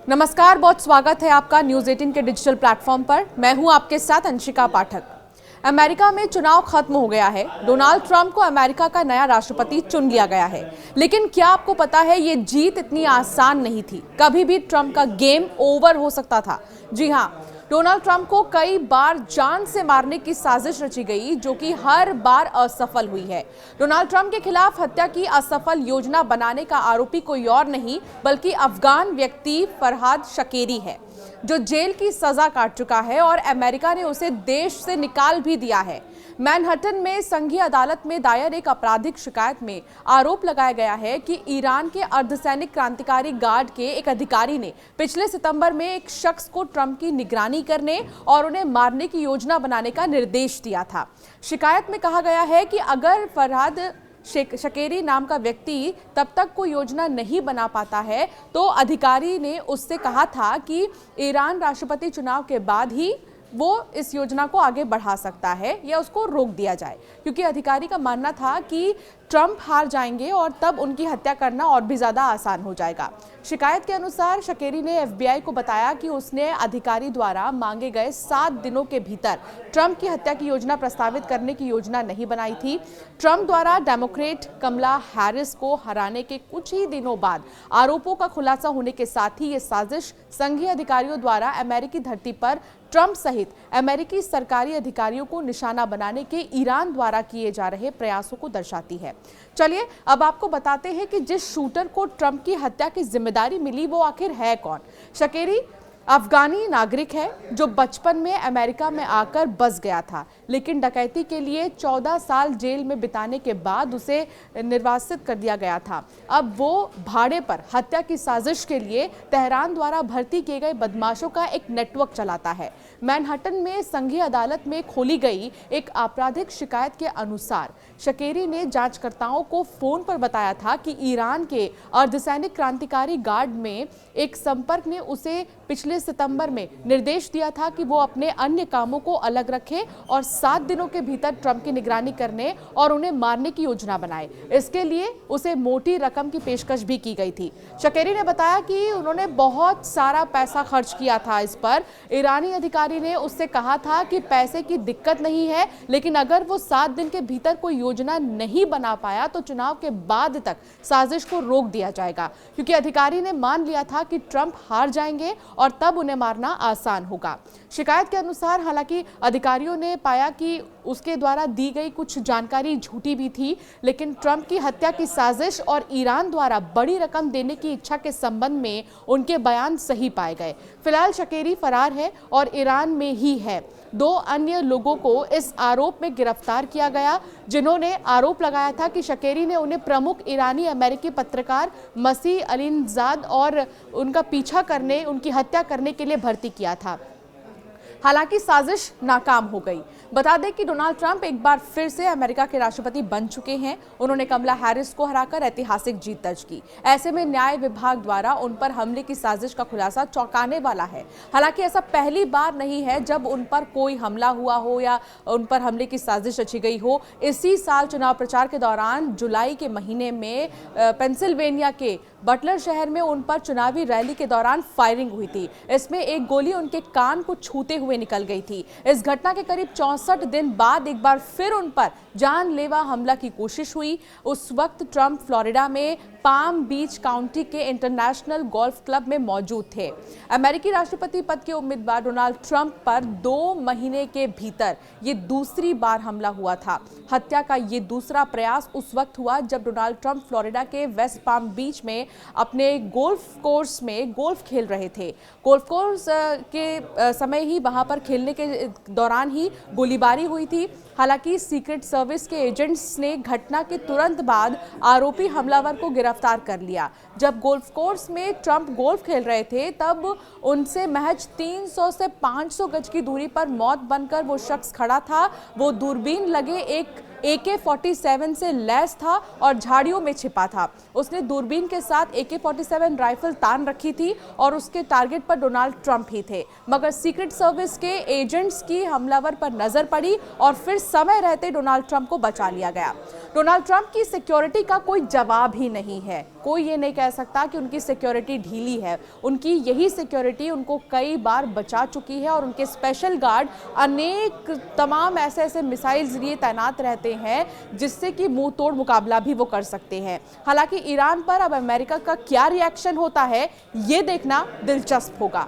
नमस्कार, बहुत स्वागत है आपका न्यूज़ 18 के डिजिटल प्लेटफॉर्म पर। मैं हूं आपके साथ अंशिका पाठक। अमेरिका में चुनाव खत्म हो गया है। डोनाल्ड ट्रंप को अमेरिका का नया राष्ट्रपति चुन लिया गया है। लेकिन क्या आपको पता है, ये जीत इतनी आसान नहीं थी। कभी भी ट्रंप का गेम ओवर हो सकता था। जी हां, डोनाल्ड ट्रंप को कई बार जान से मारने की साजिश रची गई, जो कि हर बार असफल हुई है। डोनाल्ड ट्रंप के खिलाफ हत्या की असफल योजना बनाने का आरोपी कोई और नहीं बल्कि अफगान व्यक्ति फरहाद शकेरी है, जो जेल की सजा काट चुका है और अमेरिका ने उसे देश से निकाल भी दिया है। मैनहट्टन में संघीय अदालत में दायर एक आपराधिक शिकायत में आरोप लगाया गया है कि ईरान के अर्धसैनिक क्रांतिकारी गार्ड के एक अधिकारी ने पिछले सितंबर में एक शख्स को ट्रंप की निगरानी करने और उन्हें मारने की योजना बनाने का निर्देश दिया था। शिकायत में कहा गया है कि अगर फरहाद शकेरी नाम का व्यक्ति तब तक कोई योजना नहीं बना पाता है तो अधिकारी ने उससे कहा था कि ईरान राष्ट्रपति चुनाव के बाद ही वो इस योजना को आगे बढ़ा सकता है या उसको रोक दिया जाए, क्योंकि अधिकारी का मानना था कि ट्रंप हार जाएंगे और तब उनकी हत्या करना और भी ज्यादा आसान हो जाएगा। शिकायत के अनुसार शकेरी ने एफबीआई को बताया कि उसने अधिकारी द्वारा मांगे गए 7 दिनों के भीतर ट्रंप की हत्या की योजना प्रस्तावित करने की योजना नहीं बनाई थी। ट्रंप द्वारा डेमोक्रेट कमला हैरिस को हराने के कुछ ही दिनों बाद आरोपों का खुलासा होने के साथ ही ये साजिश संघीय अधिकारियों द्वारा अमेरिकी धरती पर ट्रंप सहित अमेरिकी सरकारी अधिकारियों को निशाना बनाने के ईरान द्वारा किए जा रहे प्रयासों को दर्शाती है। चलिए अब आपको बताते हैं कि जिस शूटर को ट्रंप की हत्या की जिम्मेदारी मिली वो आखिर है कौन। शकेरी अफगानी नागरिक है जो बचपन में अमेरिका में आकर बस गया था, लेकिन डकैती के लिए 14 साल जेल में बिताने के बाद उसे निर्वासित कर दिया गया था। अब वो भाड़े पर हत्या की साजिश के लिए तेहरान द्वारा भर्ती किए गए बदमाशों का एक नेटवर्क चलाता है। मैनहट्टन में संघीय अदालत में खोली गई एक आपराधिक शिकायत के अनुसार शकेरी ने जांचकर्ताओं को फोन पर बताया था कि ईरान के अर्धसैनिक क्रांतिकारी गार्ड में एक संपर्क ने उसे पिछले सितंबर में निर्देश दिया था कि वो अपने अन्य कामों को अलग रखे और 7 दिनों के भीतर ट्रंप की निगरानी करने और उन्हें मारने की योजना बनाए। इसके लिए उसे मोटी रकम की पेशकश भी की गई थी। शकेरी ने बताया कि उन्होंने बहुत सारा पैसा खर्च किया था इस पर। ईरानी अधिकारी ने उससे कहा था कि पैसे की दिक्कत नहीं है, लेकिन अगर वो 7 दिन के भीतर कोई योजना नहीं बना पाया तो चुनाव के बाद तक साजिश को रोक दिया जाएगा, क्योंकि अधिकारी ने मान लिया था कि ट्रंप हार जाएंगे और तब उन्हें मारना आसान होगा। शिकायत के अनुसार हालांकि अधिकारियों ने पाया कि उसके द्वारा दी गई कुछ जानकारी झूठी भी थी, लेकिन ट्रंप की हत्या की साजिश और ईरान द्वारा बड़ी रकम देने की इच्छा के संबंध में उनके बयान सही पाए गए। फिलहाल शकेरी फरार है और ईरान में ही है। 2 अन्य लोगों को इस आरोप में गिरफ्तार किया गया, जिन्होंने आरोप लगाया था कि शकेरी ने उन्हें प्रमुख ईरानी अमेरिकी पत्रकार मसीह अलीनजाद और उनका पीछा करने, उनकी हत्या करने के लिए भर्ती किया था। हालांकि साजिश नाकाम हो गई। बता दें कि डोनाल्ड ट्रंप एक बार फिर से अमेरिका के राष्ट्रपति बन चुके हैं। उन्होंने कमला हैरिस को हराकर ऐतिहासिक जीत दर्ज की। ऐसे में न्याय विभाग द्वारा उन पर हमले की साजिश का खुलासा चौंकाने वाला है। हालांकि ऐसा पहली बार नहीं है जब उन पर कोई हमला हुआ हो या उन पर हमले की साजिश रची गई हो। इसी साल चुनाव प्रचार के दौरान जुलाई के महीने में पेंसिल्वेनिया के बटलर शहर में उन पर चुनावी रैली के दौरान फायरिंग हुई थी। इसमें एक गोली उनके कान को छूते हुए निकल गई थी। इस घटना के करीब 64 दिन बाद एक बार फिर उन पर जानलेवा हमला की कोशिश हुई। उस वक्त ट्रंप फ्लोरिडा में पाम बीच काउंटी के इंटरनेशनल गोल्फ क्लब में मौजूद थे। अमेरिकी राष्ट्रपति पद के उम्मीदवार डोनाल्ड ट्रंप पर 2 महीने के भीतर ये दूसरी बार हमला हुआ था। हत्या का ये दूसरा प्रयास उस वक्त हुआ जब डोनाल्ड ट्रंप फ्लोरिडा के वेस्ट पाम बीच में अपने गोल्फ कोर्स में गोल्फ खेल रहे थे। गोल्फ कोर्स के समय ही वहां पर खेलने के दौरान ही गोलीबारी हुई थी। हालांकि सीक्रेट सर्विस के एजेंट्स ने घटना के तुरंत बाद आरोपी हमलावर को गिरफ्तार कर लिया। जब गोल्फ कोर्स में ट्रंप गोल्फ खेल रहे थे तब उनसे महज 300 से 500 गज की दूरी पर मौत बनकर वो शख्स खड़ा था। वो दूरबीन लगे एक AK-47 से लैस था और झाड़ियों में छिपा था। उसने दूरबीन के साथ AK-47 राइफल तान रखी थी और उसके टारगेट पर डोनाल्ड ट्रंप ही थे, मगर सीक्रेट सर्विस के एजेंट्स की हमलावर पर नजर पड़ी और फिर समय रहते डोनाल्ड ट्रंप को बचा लिया गया। डोनाल्ड ट्रंप की सिक्योरिटी का कोई जवाब ही नहीं है। कोई ये नहीं कह सकता कि उनकी सिक्योरिटी ढीली है। उनकी यही सिक्योरिटी उनको कई बार बचा चुकी है और उनके स्पेशल गार्ड अनेक तमाम ऐसे मिसाइल्स लिए तैनात रहते हैं जिससे कि मुंह तोड़ मुकाबला भी वो कर सकते हैं। हालांकि ईरान पर अब अमेरिका का क्या रिएक्शन होता है, ये देखना दिलचस्प होगा।